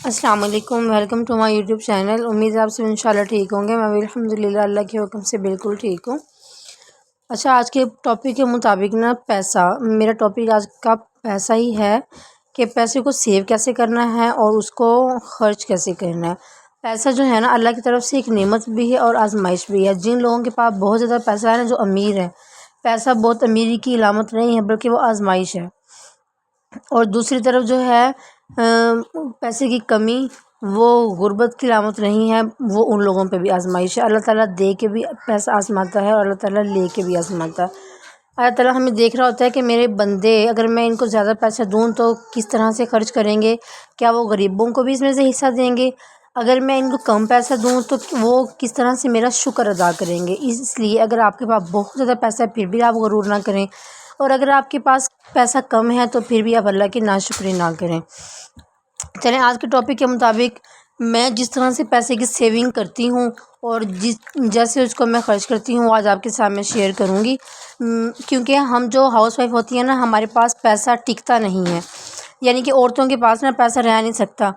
السلام علیکم، welcome to my YouTube channel. امید ہے آپ سب انشاءاللہ ٹھیک ہوں گے۔ میں بھی الحمدللہ اللہ کے حکم سے بالکل ٹھیک ہوں۔ اچھا، آج کے ٹاپک کے مطابق پیسہ، میرا ٹاپک آج کا پیسہ ہی ہے کہ پیسے کو سیو کیسے کرنا ہے اور اس کو خرچ کیسے کرنا ہے۔ پیسہ جو ہے اللہ کی طرف سے ایک نعمت بھی ہے اور آزمائش بھی ہے۔ جن لوگوں کے پاس بہت زیادہ پیسہ ہے جو امیر ہے، پیسہ بہت امیری کی علامت نہیں ہے بلکہ وہ آزمائش ہے۔ اور دوسری طرف جو ہے پیسے کی کمی وہ غربت کی علامت نہیں ہے، وہ ان لوگوں پہ بھی آزمائش ہے۔ اللہ تعالیٰ دے کے بھی پیسہ آزماتا ہے اور اللہ تعالیٰ لے کے بھی آزماتا ہے۔ اللہ تعالیٰ ہمیں دیکھ رہا ہوتا ہے کہ میرے بندے اگر میں ان کو زیادہ پیسہ دوں تو کس طرح سے خرچ کریں گے، کیا وہ غریبوں کو بھی اس میں سے حصہ دیں گے؟ اگر میں ان کو کم پیسہ دوں تو وہ کس طرح سے میرا شکر ادا کریں گے؟ اس لیے اگر آپ کے پاس بہت زیادہ پیسہ ہے پھر بھی آپ غرور نہ کریں، اور اگر آپ کے پاس پیسہ کم ہے تو پھر بھی آپ اللہ کی ناشکری نہ کریں۔ چلیں، آج کے ٹاپک کے مطابق میں جس طرح سے پیسے کی سیونگ کرتی ہوں اور جیسے اس کو میں خرچ کرتی ہوں وہ آج آپ کے سامنے شیئر کروں گی، کیونکہ ہم جو ہاؤس وائف ہوتی ہیں ہمارے پاس پیسہ ٹکتا نہیں ہے، یعنی کہ عورتوں کے پاس پیسہ رہ نہیں سکتا۔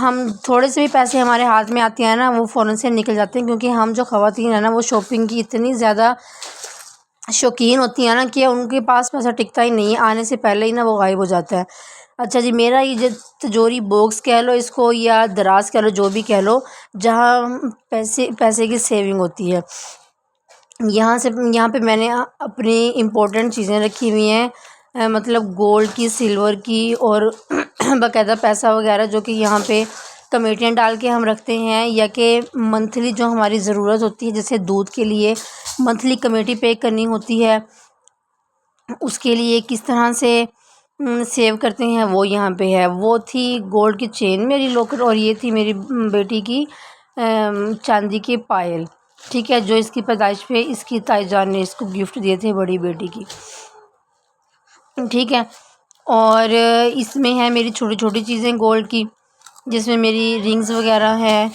ہم تھوڑے سے بھی پیسے ہمارے ہاتھ میں آتے ہیں وہ فوراً سے نکل جاتے ہیں، کیونکہ ہم جو خواتین ہیں وہ شاپنگ کی اتنی زیادہ شوقین ہوتی ہیں کہ ان کے پاس پیسہ ٹکتا ہی نہیں ہے، آنے سے پہلے ہی وہ غائب ہو جاتا ہے۔ اچھا جی، میرا یہ جو تجوری باکس کہہ لو اس کو یا دراز کہہ لو، جو بھی کہہ لو، جہاں پیسے کی سیونگ ہوتی ہے، یہاں پہ میں نے اپنی امپورٹنٹ چیزیں رکھی ہوئی ہیں، مطلب گولڈ کی، سلور کی، اور باقاعدہ پیسہ وغیرہ جو کہ یہاں پہ کمیٹیاں ڈال کے ہم رکھتے ہیں، یا کہ منتھلی جو ہماری ضرورت ہوتی ہے جیسے دودھ کے لیے منتھلی کمیٹی پے کرنی ہوتی ہے، اس کے لیے کس طرح سے سیو کرتے ہیں وہ یہاں پہ ہے۔ وہ تھی گولڈ کی چین میری لوکر، اور یہ تھی میری بیٹی کی چاندی کی پائل، ٹھیک ہے، جو اس کی پیدائش پہ اس کی تائی جان نے اس کو گفٹ دیے تھے، بڑی بیٹی کی، ٹھیک ہے۔ اور اس میں ہے میری چھوٹی چھوٹی چیزیں گولڈ کی، جس میں میری رنگز وغیرہ ہے،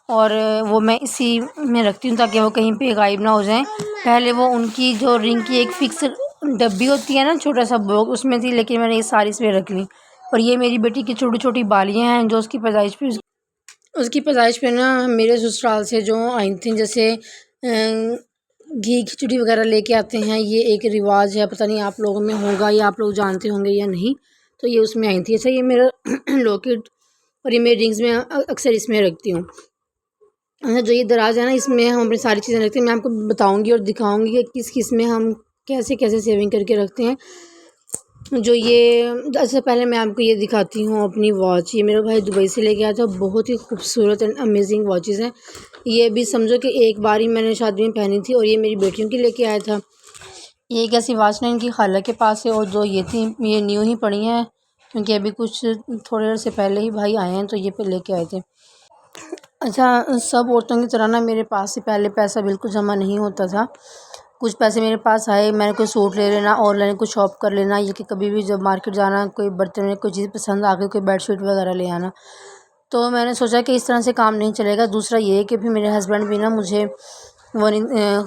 اور وہ میں اسی میں رکھتی ہوں تاکہ وہ کہیں پہ غائب نہ ہو جائیں۔ پہلے وہ ان کی جو رنگ کی ایک فکس ڈبی ہوتی ہے چھوٹا سا باکس، اس میں تھی، لیکن میں نے یہ ساری اس میں رکھ لی۔ اور یہ میری بیٹی کی چھوٹی چھوٹی بالیاں ہیں جو اس کی پیدائش پہ میرے سسرال سے جو آئی تھیں، جیسے گھی کھچڑی وغیرہ لے کے آتے ہیں، یہ ایک رواج ہے، پتہ نہیں آپ لوگوں میں ہوگا یا آپ لوگ جانتے ہوں گے یا نہیں، تو یہ اس میں آئی تھی۔ اچھا، یہ میرا لاکٹ اور یہ میری رنگز میں اکثر اس میں رکھتی ہوں۔ جو یہ دراز ہے اس میں ہم اپنی ساری چیزیں رکھتے ہیں۔ میں آپ کو بتاؤں گی اور دکھاؤں گی کہ کس میں ہم کیسے سیونگ کر کے رکھتے ہیں۔ جو یہ سب سے پہلے میں آپ کو یہ دکھاتی ہوں اپنی واچ، یہ میرا بھائی دبئی سے لے کے آیا تھا، بہت ہی خوبصورت اینڈ امیزنگ واچز ہیں۔ یہ بھی سمجھو کہ ایک بار ہی میں نے شادی میں پہنی تھی، اور یہ میری بیٹیوں کی لے کے آیا تھا۔ یہ ایک ایسی واچ ان کی خالہ کے پاس ہے، اور جو یہ تھی یہ نیو ہی پڑی ہیں، کیونکہ ابھی کچھ تھوڑے عرصے پہلے ہی بھائی آئے ہیں تو یہ پہ لے کے آئے تھے۔ اچھا، سب عورتوں کی طرح میرے پاس سے پہلے پیسہ بالکل جمع نہیں ہوتا تھا۔ کچھ پیسے میرے پاس آئے، میں نے کوئی سوٹ لے لینا، آن لائن کوئی شاپ کر لینا، یہ کہ کبھی بھی جب مارکیٹ جانا، کوئی برتن میں کوئی چیز پسند آ گئی، کوئی بیڈ شیٹ وغیرہ لے آنا، تو میں نے سوچا کہ اس طرح سے کام نہیں چلے گا۔ دوسرا یہ کہ پھر میرے ہسبینڈ بھی مجھے وہ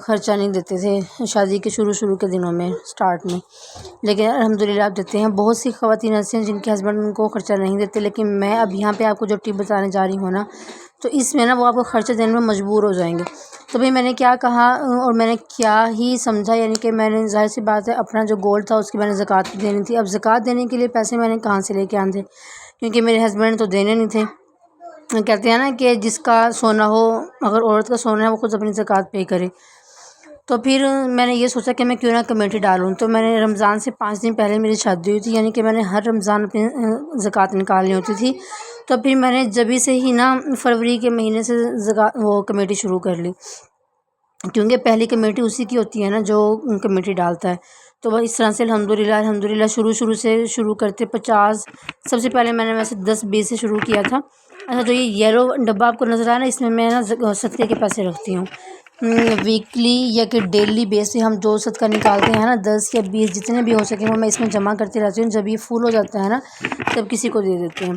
خرچہ نہیں دیتے تھے شادی کے شروع کے دنوں میں، سٹارٹ میں، لیکن الحمدللہ آپ دیتے ہیں۔ بہت سی خواتین ایسی ہیں جن کے ہسبینڈ ان کو خرچہ نہیں دیتے، لیکن میں اب یہاں پہ آپ کو جو ٹپ بتانے جا رہی ہوں تو اس میں وہ آپ کو خرچہ دینے میں مجبور ہو جائیں گے۔ تو بھئی میں نے کیا کہا اور میں نے کیا ہی سمجھا، یعنی کہ میں نے ظاہر سی بات ہے اپنا جو گولڈ تھا اس کی میں نے زکوٰۃ دینی تھی۔ اب زکوٰۃ دینے کے لیے پیسے میں نے کہاں سے لے کے آنے تھے، کیونکہ میرے ہسبینڈ تو دینے نہیں تھے۔ کہتے ہیں کہ جس کا سونا ہو، اگر عورت کا سونا ہے وہ خود اپنی زکوٰۃ پے کرے۔ تو پھر میں نے یہ سوچا کہ میں کیوں نہ کمیٹی ڈالوں، تو میں نے رمضان سے 5 دن پہلے میری شادی ہوئی تھی، یعنی کہ میں نے ہر رمضان اپنی زکوٰۃ نکالنی ہوتی تھی۔ تو پھر میں نے جبھی سے ہی فروری کے مہینے سے وہ کمیٹی شروع کر لی، کیونکہ پہلی کمیٹی اسی کی ہوتی ہے جو کمیٹی ڈالتا ہے۔ تو وہ اس طرح سے الحمدللہ شروع کرتے 50، سب سے پہلے میں نے ویسے 10-20 سے شروع کیا تھا۔ اچھا، جو یہ یلو ڈبہ آپ کو نظر آیا اس میں صدقے کے پیسے رکھتی ہوں۔ ویکلی یا کہ ڈیلی بیس پہ ہم جو صدقہ نکالتے ہیں 10 یا 20 جتنے بھی ہو سکیں وہ میں اس میں جمع کرتی رہتی ہوں۔ جب یہ فل ہو جاتا ہے تب کسی کو دے دیتے ہیں۔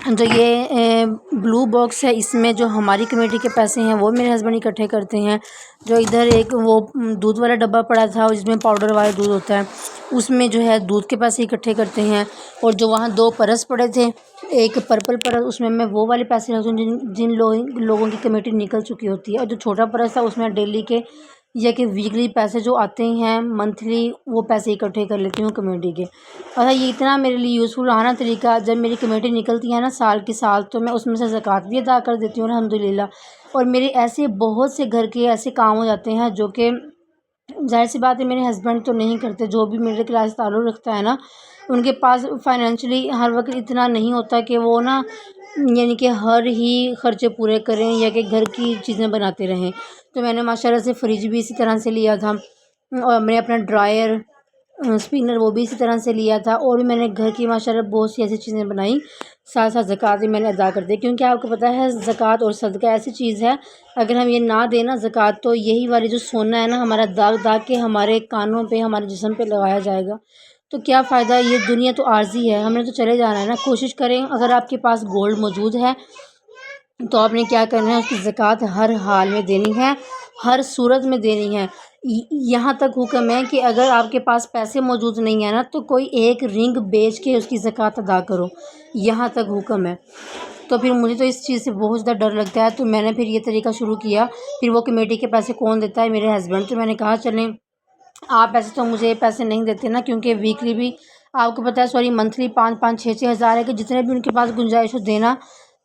جو یہ بلو باکس ہے، اس میں جو ہماری کمیٹی کے پیسے ہیں وہ میرے ہسبینڈ اکٹھے کرتے ہیں۔ جو ادھر ایک وہ دودھ والا ڈبہ پڑا تھا جس میں پاؤڈر والا دودھ ہوتا ہے، اس میں جو ہے دودھ کے پیسے اکٹھے کرتے ہیں۔ اور جو وہاں 2 پرس پڑے تھے، ایک پرپل پرس، اس میں وہ والے پیسے رکھتی ہوں جن لوگوں کی کمیٹی نکل چکی ہوتی ہے، اور جو چھوٹا پرس تھا اس میں ڈیلی کے یا کہ ویکلی پیسے جو آتے ہیں منتھلی، وہ پیسے اکٹھے کر لیتی ہوں کمیٹی کے۔ اور یہ اتنا میرے لیے یوزفل رہا نا طریقہ، جب میری کمیٹی نکلتی ہے نا سال کی سال، تو میں اس میں سے زکوٰۃ بھی ادا کر دیتی ہوں الحمدللہ۔ اور میرے ایسے بہت سے گھر کے ایسے کام ہو جاتے ہیں جو کہ ظاہر سی بات ہے میرے ہسبینڈ تو نہیں کرتے، جو بھی میرے کلاس سے تعلق رکھتا ہے نا، ان کے پاس فائنینشلی ہر وقت اتنا نہیں ہوتا کہ وہ نا یعنی کہ ہر ہی خرچے پورے کریں یا کہ گھر کی چیزیں بناتے رہیں۔ تو میں نے ماشاءاللہ سے فریج بھی اسی طرح سے لیا تھا، اور میں نے اپنا ڈرائر اسپنر وہ بھی اسی طرح سے لیا تھا، اور بھی میں نے گھر کی ماشاءاللہ بہت سی ایسی چیزیں بنائیں، ساتھ ساتھ زکوٰۃ بھی میں نے ادا کر دی، کیونکہ آپ کو پتہ ہے زکوٰۃ اور صدقہ ایسی چیز ہے، اگر ہم یہ نہ دیں نا زکوٰۃ، تو یہی والی جو سونا ہے نا ہمارا داغ داغ کے ہمارے کانوں پہ ہمارے جسم پہ لگایا جائے گا، تو کیا فائدہ؟ یہ دنیا تو عارضی ہے، ہم نے تو چلے جانا ہے نا۔ کوشش کریں اگر آپ کے پاس گولڈ موجود ہے تو آپ نے کیا کرنا ہے، اس کی زکوٰۃ ہر حال میں دینی ہے، ہر صورت میں دینی ہے۔ یہاں تک حکم ہے کہ اگر آپ کے پاس پیسے موجود نہیں ہیں نا تو کوئی ایک رنگ بیچ کے اس کی زکوٰۃ ادا کرو، یہاں تک حکم ہے۔ تو پھر مجھے تو اس چیز سے بہت زیادہ ڈر لگتا ہے، تو میں نے پھر یہ طریقہ شروع کیا۔ پھر وہ کمیٹی کے پیسے کون دیتا ہے؟ میرے ہسبینڈ۔ تو میں نے کہا چلیں آپ ایسے تو مجھے پیسے نہیں دیتے نا، کیونکہ ویکلی بھی آپ کو پتہ ہے، سوری منتھلی 5-5 6-6 ہزار ہے کہ جتنے بھی ان کے پاس گنجائش ہو دینا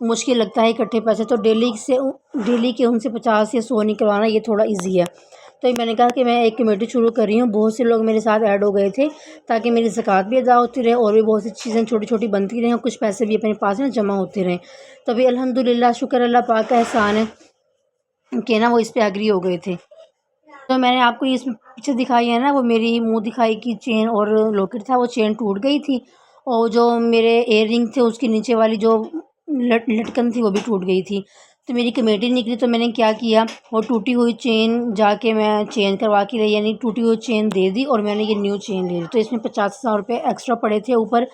مشکل لگتا ہے اکٹھے پیسے، تو ڈیلی کے ان سے 50 یا 100 نکلوانا یہ تھوڑا ایزی ہے۔ تو میں نے کہا کہ میں ایک کمیٹی شروع کر رہی ہوں، بہت سے لوگ میرے ساتھ ایڈ ہو گئے تھے تاکہ میری زکوٰۃ بھی ادا ہوتی رہے اور بھی بہت سی چیزیں چھوٹی چھوٹی بنتی رہیں اور کچھ پیسے بھی اپنے پاس میں جمع ہوتے رہیں۔ تو ابھی الحمدللہ شکر اللہ پاک کا احسان ہے کہ نا وہ اس پہ ایگری ہو گئے تھے۔ تو میں نے آپ کو یہ اس میں پیچھے دکھائی ہے نا، وہ میری منہ دکھائی کی چین اور لاکٹ تھا، وہ چین ٹوٹ گئی تھی، اور جو میرے ایئر رنگ تھے اس کی نیچے والی جو لٹکن تھی وہ بھی ٹوٹ گئی تھی۔ تو میری کمیٹی نکلی تو میں نے کیا کیا، وہ ٹوٹی ہوئی چین جا کے میں چینج کروا کے لائی، یعنی ٹوٹی ہوئی چین دے دی اور میں نے یہ نیو چین لے لی۔ تو اس میں 50,000 روپے ایکسٹرا پڑے تھے اوپر،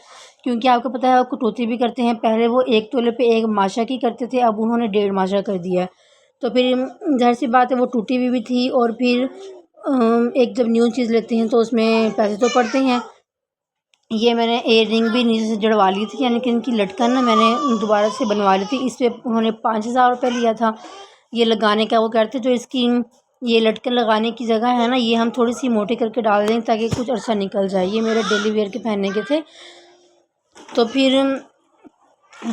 کیونکہ آپ کو پتہ ہے وہ کٹوتی بھی کرتے ہیں، پہلے وہ 1 تولے پہ 1 ماشا کی کرتے تھے، اب انہوں نے 1.5 ماشا کر دیا ہے۔ تو پھر ظاہر سی بات ہے وہ ٹوٹی ہوئی بھی تھی، اور پھر ایک جب نیو چیز لیتے ہیں تو اس میں پیسے تو پڑتے ہیں۔ یہ میں نے ایئر رنگ بھی نیچے سے جڑوا لی تھی، یعنی کہ ان کی لٹکن نا میں نے دوبارہ سے بنوا لی تھی، اس پہ انہوں نے 5,000 روپے لیا تھا یہ لگانے کا۔ وہ کہتے جو اس کی یہ لٹکن لگانے کی جگہ ہے نا، یہ ہم تھوڑی سی موٹی کر کے ڈال دیں تاکہ کچھ عرصہ نکل جائے، یہ میرے ڈیلی ویئر کے پہننے کے تھے، تو پھر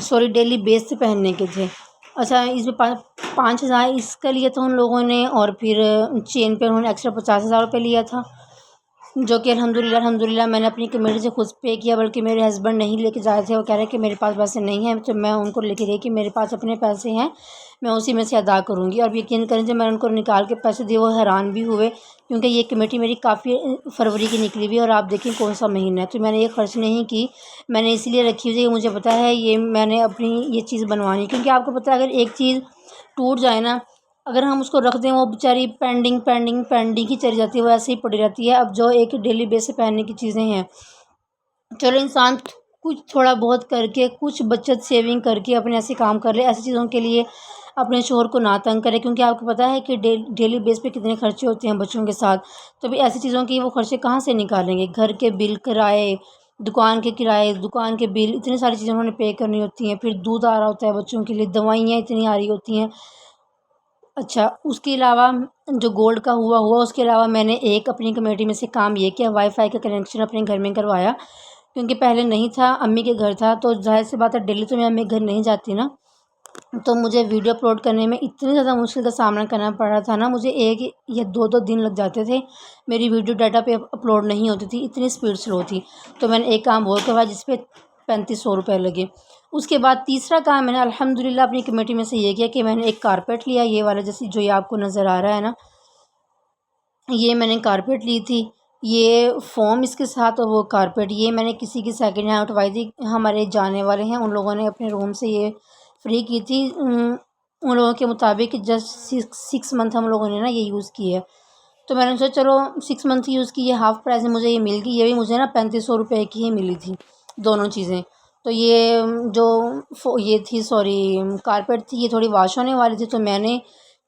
سوری ڈیلی بیس سے پہننے کے تھے۔ اچھا، اس میں 5,000 اس کا لیا تھا ان لوگوں نے، اور پھر چین پہ انہوں نے ایکسٹرا 50,000 روپے لیا تھا، جو کہ الحمدللہ میں نے اپنی کمیٹی سے خود پے کیا، بلکہ میرے ہسبینڈ نہیں لے کے جائے تھے، وہ کہہ رہے کہ میرے پاس پیسے نہیں ہیں، تو میں ان کو لے کے گئی کہ میرے پاس اپنے پیسے ہیں، میں اسی میں سے ادا کروں گی۔ اور یقین کریں جب میں نے ان کو نکال کے پیسے دیے وہ حیران بھی ہوئے، کیونکہ یہ کمیٹی میری کافی فروری کی نکلی ہوئی ہے، اور آپ دیکھیں کون سا مہینہ ہے، تو میں نے یہ خرچ نہیں کی، میں نے اس لیے رکھی ہوئی ہے کہ مجھے پتہ ہے یہ میں نے اپنی یہ چیز بنوانی، کیونکہ آپ کو پتہ ہے اگر ایک چیز ٹوٹ جائے نا، اگر ہم اس کو رکھ دیں وہ بیچاری پینڈنگ ہی چلی جاتی ہے، وہ ایسے ہی پڑی رہتی ہے۔ اب جو ایک ڈیلی بیس سے پہننے کی چیزیں ہیں، چلو انسان کچھ تھوڑا بہت کر کے کچھ بچت سیونگ کر کے اپنے ایسے کام کر لے، ایسی چیزوں کے لیے اپنے شوہر کو نہ تنگ کرے، کیونکہ آپ کو پتہ ہے کہ ڈیلی بیس پہ کتنے خرچے ہوتے ہیں بچوں کے ساتھ، تو بھی ایسی چیزوں کی وہ خرچے کہاں سے نکالیں گے؟ گھر کے بل، کرائے، دکان کے کرائے، دکان کے بل، اتنی ساری چیزیں انہوں نے پے کرنی ہوتی ہیں، پھر دودھ آ رہا ہوتا ہے بچوں کے لیے، دوائیاں اتنی آ رہی ہوتی ہیں۔ اچھا، اس کے علاوہ جو گولڈ کا ہوا اس کے علاوہ میں نے ایک اپنی کمیٹی میں سے کام یہ کیا، وائی فائی کا کنیکشن اپنے گھر میں کروایا، کیونکہ پہلے نہیں تھا، امی کے گھر تھا، تو ظاہر سی بات ہے ڈیلی تو میں امی کے گھر نہیں جاتی نا، تو مجھے ویڈیو اپلوڈ کرنے میں اتنی زیادہ مشکل کا سامنا کرنا پڑ رہا تھا نا، مجھے 1 یا 2 دن لگ جاتے تھے، میری ویڈیو ڈاٹا پہ اپلوڈ نہیں ہوتی تھی، اتنی سپیڈ سلو تھی، تو میں نے ایک کام اور کروایا جس پہ 3500 روپے لگے۔ اس کے بعد تیسرا کام میں نے الحمدللہ اپنی کمیٹی میں سے یہ کیا کہ میں نے ایک کارپیٹ لیا، یہ والا جیسے جو یہ آپ کو نظر آ رہا ہے نا، یہ میں نے کارپیٹ لی تھی، یہ فوم اس کے ساتھ، اور وہ کارپیٹ یہ میں نے کسی کی سیکنڈ ہینڈ اٹھوائی تھی، ہمارے جانے والے ہیں ان لوگوں نے اپنے روم سے یہ فری کی تھی، ان لوگوں کے مطابق جسٹ 6 منتھ ہم لوگوں نے نا یہ یوز کی ہے، تو میں نے سوچا چلو 6 منتھ یوز کی، یہ ہاف پرائز میں مجھے یہ مل گئی، یہ بھی مجھے نا 3500 روپے کی ہی ملی تھی دونوں چیزیں، تو یہ جو یہ تھی کارپیٹ تھی، یہ تھوڑی واش ہونے والی تھی، تو میں نے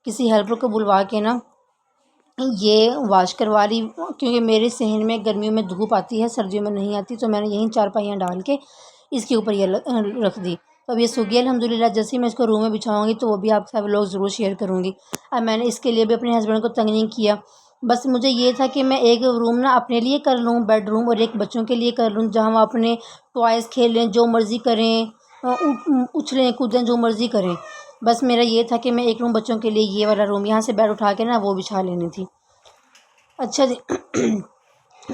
کسی ہیلپر کو بلوا کے نا یہ واش کروا لی، کیونکہ میرے صحن میں گرمیوں میں دھوپ آتی ہے، سردیوں میں نہیں آتی، تو میں نے یہیں چارپائیاں ڈال کے اس کے اوپر یہ رکھ دی۔ تو اب یہ سوکھ گئی الحمدللہ۔ جیسے ہی میں اس کو روم میں بچھاؤں گی تو وہ بھی آپ کے ساتھ لوگ ضرور شیئر کروں گی۔ اب میں نے اس کے لیے بھی اپنے ہسبینڈ کو تنگ نہیں کیا، بس مجھے یہ تھا کہ میں ایک روم نا اپنے لیے کر لوں، بیڈ روم، اور ایک بچوں کے لیے کر لوں، جہاں وہ اپنے ٹوائز کھیلیں، جو مرضی کریں، اچھلیں کودیں، جو مرضی کریں۔ بس میرا یہ تھا کہ میں ایک روم بچوں کے لیے، یہ والا روم یہاں سے بیڈ اٹھا کے نا وہ بچھا لینی تھی۔ اچھا جی،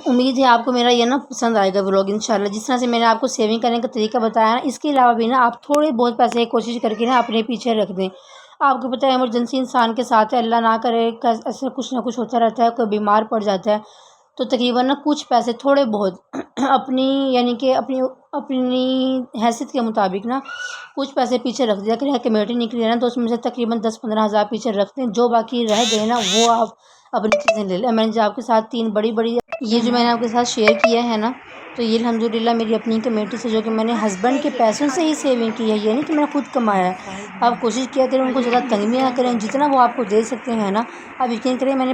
امید ہے آپ کو میرا یہ نا پسند آئے گا ولاگ انشاءاللہ۔ جس طرح سے میں نے آپ کو سیونگ کرنے کا طریقہ بتایا نا، اس کے علاوہ بھی نا آپ تھوڑے بہت پیسے کوشش کر کے نا اپنے پیچھے رکھ دیں۔ آپ کو پتہ ہے ایمرجنسی انسان کے ساتھ ہے، اللہ نہ کرے ایسا کچھ نہ کچھ ہوتا رہتا ہے، کوئی بیمار پڑ جاتا ہے، تو تقریباً نا کچھ پیسے تھوڑے بہت اپنی یعنی کہ اپنی حیثیت کے مطابق نا کچھ پیسے پیچھے رکھ دیا کریں۔ کمیٹی نکلی ہے نا تو اس میں سے تقریباً 10-15 ہزار پیچھے رکھ دیں، جو باقی رہ گئے نا وہ آپ اپنی چیزیں لے لیں۔ میں نے جو آپ کے ساتھ 3 بڑی یہ جو میں نے آپ کے ساتھ شیئر کیا ہے نا، تو یہ الحمدللہ میری اپنی کمیٹی سے، جو کہ میں نے ہسبینڈ کے پیسوں سے ہی سیونگ کی ہے، یہ نہیں کہ میں نے خود کمایا ہے۔ آپ کوشش کیا کریں ان کو زیادہ تنگ بھی نہ کریں، جتنا وہ آپ کو دے سکتے ہیں نا۔ آپ یقین کریں میں نے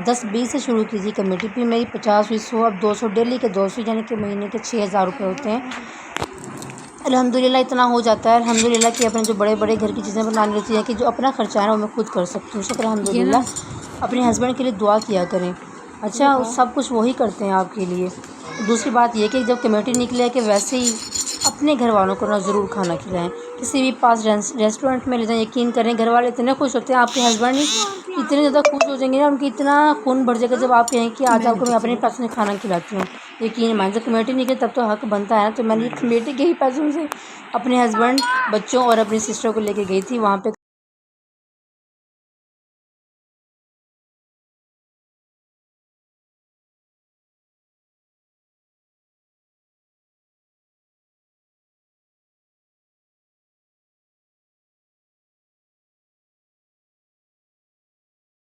10-20 سے شروع کی تھی کمیٹی، پھر میری 50 ہوئی، 100، اب 200، ڈیلی کے 200، یعنی کہ مہینے کے 6000 روپے ہوتے ہیں۔ الحمدللہ اتنا ہو جاتا ہے الحمدللہ کہ اپنے جو بڑے بڑے گھر کی چیزیں بنانی رہتی ہیں، کہ جو اپنا خرچہ ہے نا وہ میں خود کر سکتی ہوں۔ شکر الحمدللہ۔ اپنے ہسبینڈ کے لیے دعا کیا کریں، اچھا سب کچھ وہی کرتے ہیں آپ کے لیے۔ دوسری بات یہ کہ جب کمیٹی نکلے کہ ویسے ہی اپنے گھر والوں کو نا ضرور کھانا کھلائیں، کسی بھی پاس ریسٹورنٹ میں لے جائیں، یقین کریں گھر والے اتنے خوش ہوتے ہیں، آپ کے ہسبینڈ اتنے زیادہ خوش ہو جائیں گے نا، ان کی اتنا خون بڑھ جائے گا جب آپ کہیں کہ آج آپ کو میں اپنے پیسوں سے کھانا کھلاتی ہوں۔ یقین مان، جب کمیٹی نکلے تب تو حق بنتا ہے نا۔ تو میں نے کمیٹی کے ہی پیسوں سے اپنے ہسبینڈ، بچوں اور اپنی سسٹر کو لے کے گئی تھی وہاں پہ